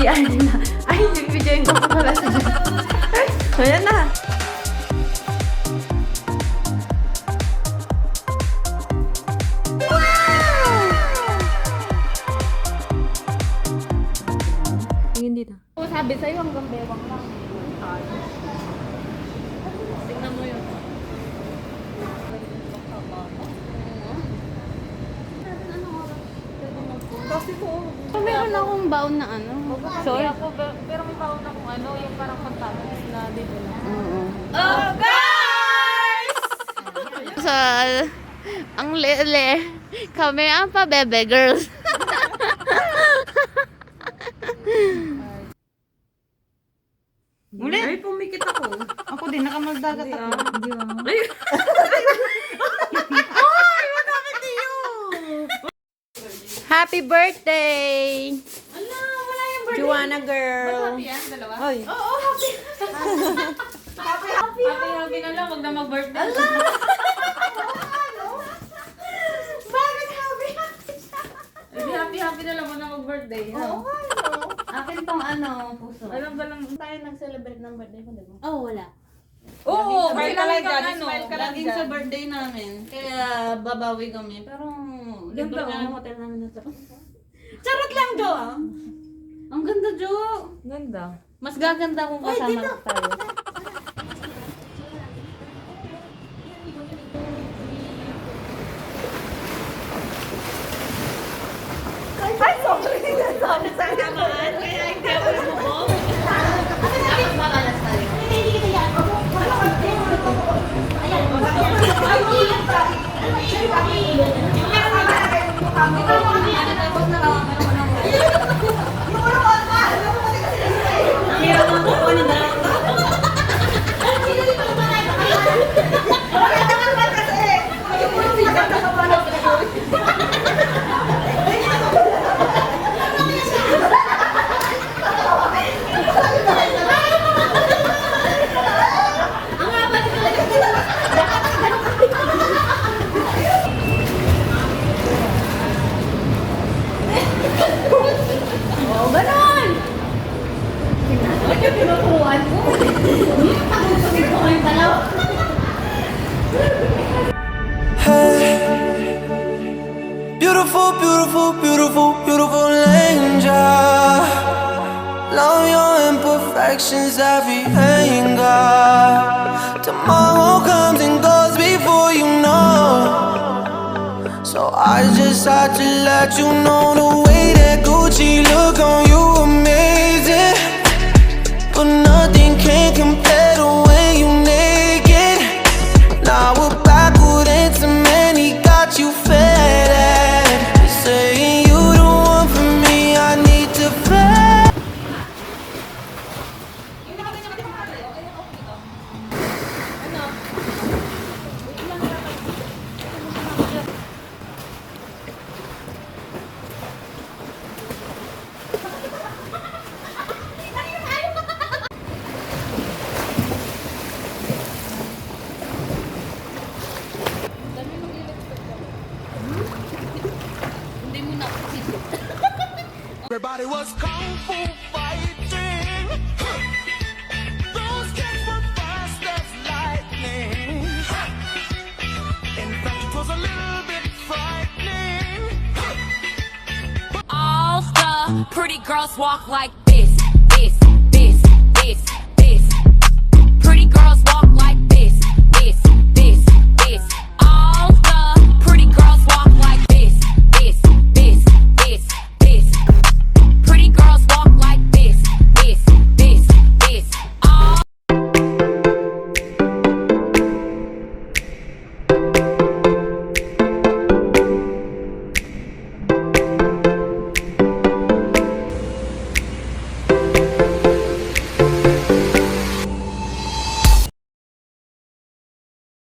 CR nila. Ay, nag-videoin ko pa pala sa dyan. Ayan na. Tingin dito. O, sabi sa'yo hanggang bewang lang. Tingnan mo yun. Kasi po. Meron akong baon na ano. Sorry ako, pero may baon akong ano, yung parang pantalas na dito na. Oo. Oh, guys! Sa ang lele. Kami ang pa-bebe girls. Ulit? Ay, pumikit ako. Ako din, nakamaldagat ako. Hindi ah. Happy birthday! Ala, wala yung birthday. Juana girl. Happy yan, dalawa? Ay. Oo, happy. Happy na lang, wag na mag-birthday. Ala! Bakit happy happy na lang, wag na mag-birthday. Oo, Akin tong ano, puso. alam ba lang, Tayo nag-celebrate ng birthday ko, diba? Oh, wala. Oo, Smile kasi ka lang lagi dyan, kang smile ka lang Laging dyan. sa birthday namin. Kaya babawi kami. Pero libre Ganda, nga oh. yung hotel namin na to. Charot lang, Jo. Ang ganda, Jo! Ganda. Mas gaganda kung kasama tayo. Beautiful, beautiful, beautiful, beautiful angel. Love your imperfections, every anger. Tomorrow comes and goes before you know. So I just had to let you know the way that Gucci look on you amazing. But nothing can compare to when you naked. Now we're backward into many, got you fed. Saying you the one for me, I need to fly. Everybody was kung fu fighting. Those kids were fast as lightning. In fact, it was a little bit frightening. All the pretty girls walk like